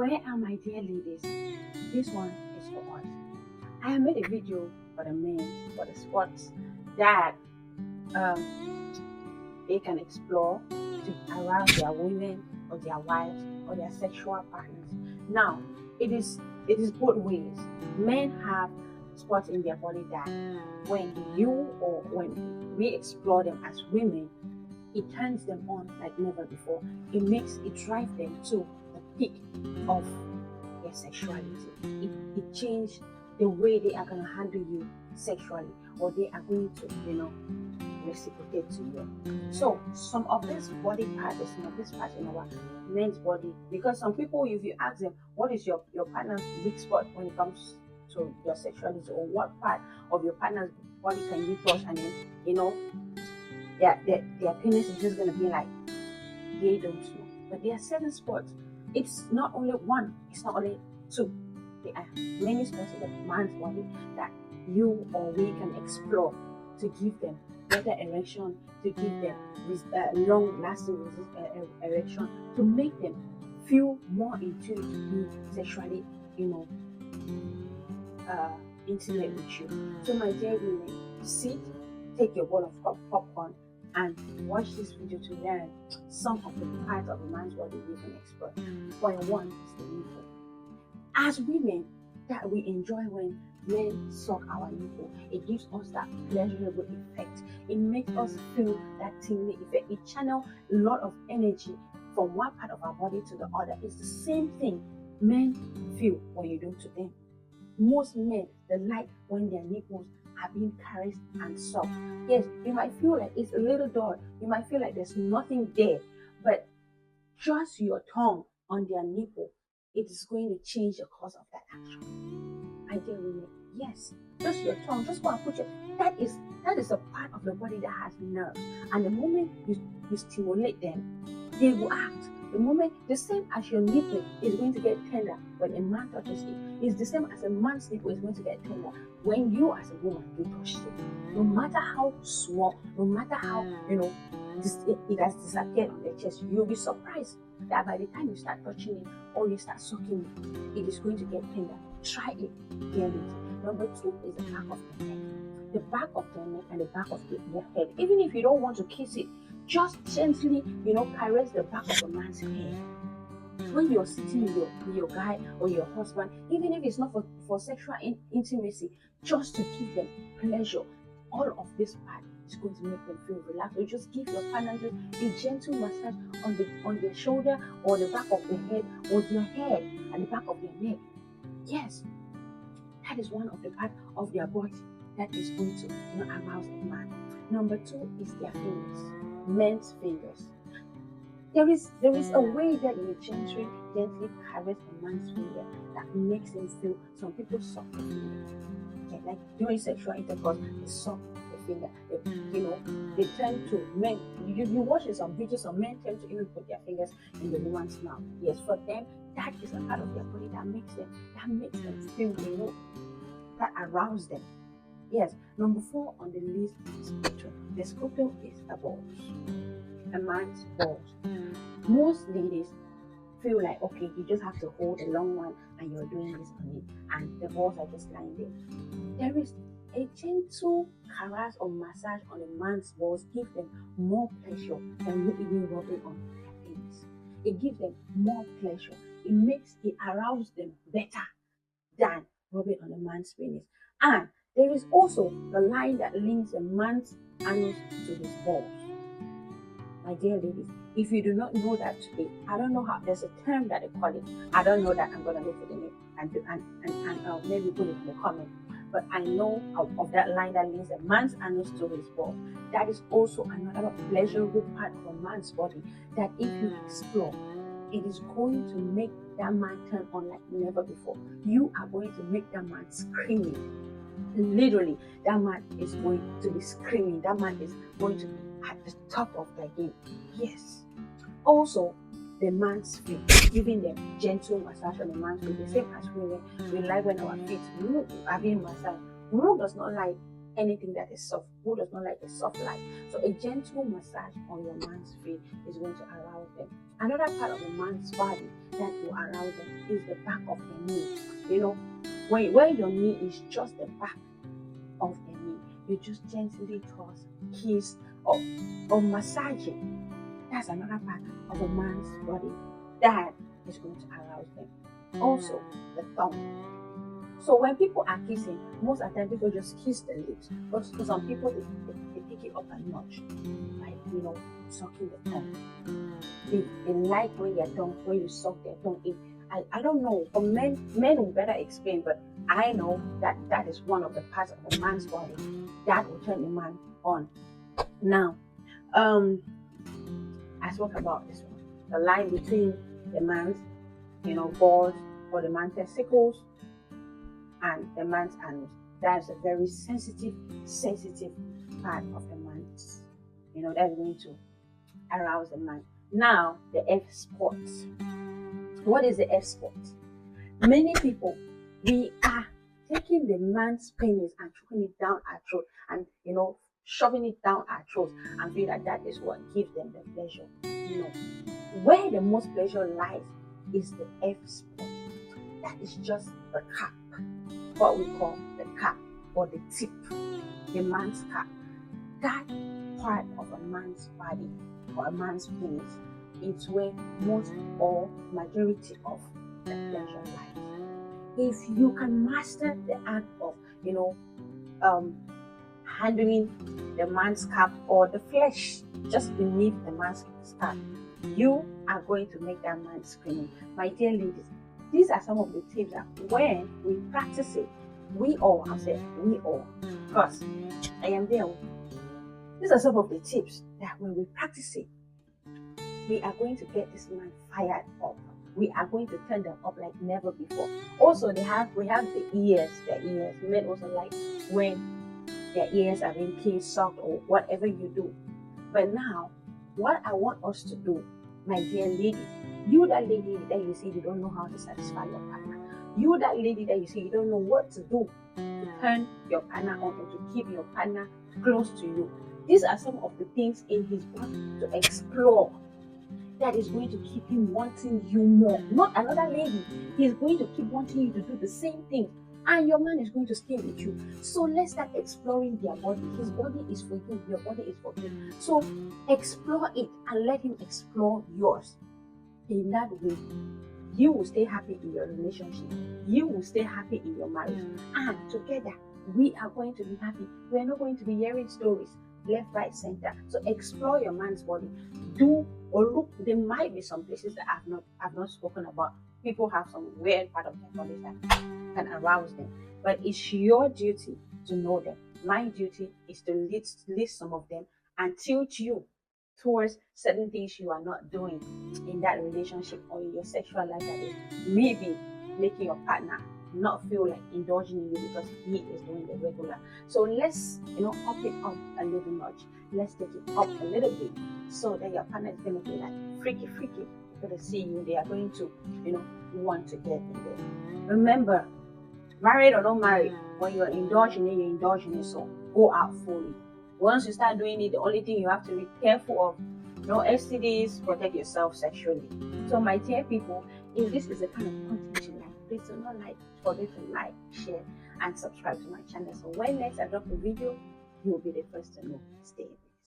Where are my dear ladies? This one is for us. I have made a video for the men, for the sports that they can explore to arouse their women or their wives or their sexual partners. Now, it is both ways. Men have spots in their body that when you or when we explore them as women, it turns them on like never before. It drives them to the peak of their sexuality. It changed the way they are going to handle you sexually, or they are going to, reciprocate to you. So some of this body parts, some of this parts in our men's body, because some people, if you ask them what is your partner's weak spot when it comes to your sexuality, or what part of your partner's body can you touch, and then their penis is just gonna be like, they don't know. But there are certain spots. It's not only one, it's not only two. There are many spots in the man's body that you or we can explore to give them better erection, to give them long-lasting erection, to make them feel more in tune to be sexually, intimate with you. So my dear women, sit, take your bowl of popcorn, and watch this video to learn some of the parts of a man's body we can explore. Point one is the nipple. As women, that we enjoy when men suck our nipple, it gives us that pleasurable effect. It makes us feel that tingling effect. It channels a lot of energy from one part of our body to the other. It's the same thing men feel when you do it to them. Most men, they like when their nipples are being caressed and sucked. Yes, you might feel like it's a little dull. You might feel like there's nothing there, but just your tongue on their nipple, it is going to change the course of that action. My dear women, yes, just your tongue, just go and put that is a part of the body that has nerves. And the moment you stimulate them, they will act. The moment, the same as your nipple is going to get tender when a man touches it, is the same as a man's nipple is going to get tender when you as a woman you touch it. No matter how small, no matter how it has disappeared on the chest, you'll be surprised that by the time you start touching it or you start sucking it, it is going to get tender. Try it, dear ladies. Number two is the back of the neck. The back of the neck and the back of the head. Even if you don't want to kiss it, just gently, caress the back of a man's head. When you're sitting with your guy or your husband, even if it's not for sexual intimacy, just to give them pleasure, all of this part is going to make them feel relaxed. So just give your partner just a gentle massage on their shoulder or the back of their head, or their head and the back of their neck. Yes, that is one of the parts of their body that is going to arouse a man. Number two is their fingers, men's fingers. There is a way that you gently caress a man's finger that makes him feel. Some people suck the finger. Okay, like during sexual intercourse, they suck the finger. They tend to, men, you watch some videos, some men tend to even put their fingers in the woman's mouth. Yes, for them, that is a part of their body that makes them feel, that arouse them. Yes, number four on the list is scrotum. The scrotum is a balls, a man's balls. Most ladies feel like, okay, you just have to hold a long one and you're doing this on it, and the balls are just lying there. There is a gentle caress or massage on a man's balls, gives them more pleasure than you even rubbing on their penis. It gives them more pleasure. It arouses them better than rubbing on a man's penis. And there is also the line that links a man's anus to his balls. My dear ladies, if you do not know that today, I don't know how, there's a term that they call it. I don't know that. I'm going to look for the name and maybe put it in the comment. But I know of that line that links a man's anus to his balls. That is also another pleasurable part of a man's body that if you explore, it is going to make that man turn on like never before. You are going to make that man screaming. Literally, that man is going to be screaming. That man is going to be at the top of their game. Yes. Also, the man's feet, giving them gentle massage on the man's feet. The same as women, we like when our feet are being massaged. Who does not like anything that is soft? Who does not like a soft life? So a gentle massage on your man's feet is going to arouse them. Another part of a man's body that will arouse them is the back of the knee. You know, where your knee is just the back of the knee, you just gently toss, kiss, or massage it. That's another part of a man's body that is going to arouse them. Also, the thumb. So when people are kissing, most of the time people just kiss the lips. But for some people, they take it up a notch, like, you know, sucking the tongue. They like when you suck their tongue in. I don't know, for men will better explain, but I know that is one of the parts of a man's body that will turn a man on. Now, I spoke about this one, the line between the man's, balls or the man's testicles and the man's anus. That's a very sensitive part of the man's, that's going to arouse the man. Now, the F spot. What is the F spot? Many people, we are taking the man's penis and throwing it down our throat and, shoving it down our throats and feel that is what gives them the pleasure. Where the most pleasure lies is the F spot. That is just the cap, what we call the cap or the tip, the man's cap. That part of a man's body or a man's penis is where most or majority of the pleasure lies. If you can master the act of, handling the man's cap or the flesh just beneath the man's cap, you are going to make that man scream. My dear ladies, these are some of the tips that when we practice it, we all, because I am there. These are some of the tips that when we practice it, we are going to get this man fired up. We are going to turn them up like never before. Also, we have the ears. Men also like when their ears are being kissed, sucked, or whatever you do. But now, what I want us to do, my dear lady, you that lady that you see you don't know how to satisfy your partner, you that lady that you see you don't know what to do to turn your partner on or to keep your partner close to you. These are some of the things in his body to explore that is going to keep him wanting you more. Not another lady. He's going to keep wanting you to do the same thing. And your man is going to stay with you. So let's start exploring their body. His body is for you. Your body is for him. So explore it and let him explore yours. In that way, you will stay happy in your relationship. You will stay happy in your marriage. And together, we are going to be happy. We are not going to be hearing stories left, right, center. So explore your man's body. Do or look. There might be some places that I've not spoken about. People have some weird part of their bodies that can arouse them, but it's your duty to know them. My duty is to list some of them and tilt you towards certain things you are not doing in that relationship or in your sexual life that is maybe making your partner not feel like indulging in you because he is doing the regular. So let's up it up a little notch. Let's take it up a little bit so that your partner is going to be like freaky. They're going to see you. They are going to want to get in there. Remember, married or not married, when you're indulging it, so go out fully. Once you start doing it, the only thing you have to be careful of, no STDs, protect yourself sexually. So my dear people, if this is the kind of content you like, please do not forget to like, share, and subscribe to my channel. So when next I drop a video, you will be the first to know. Stay.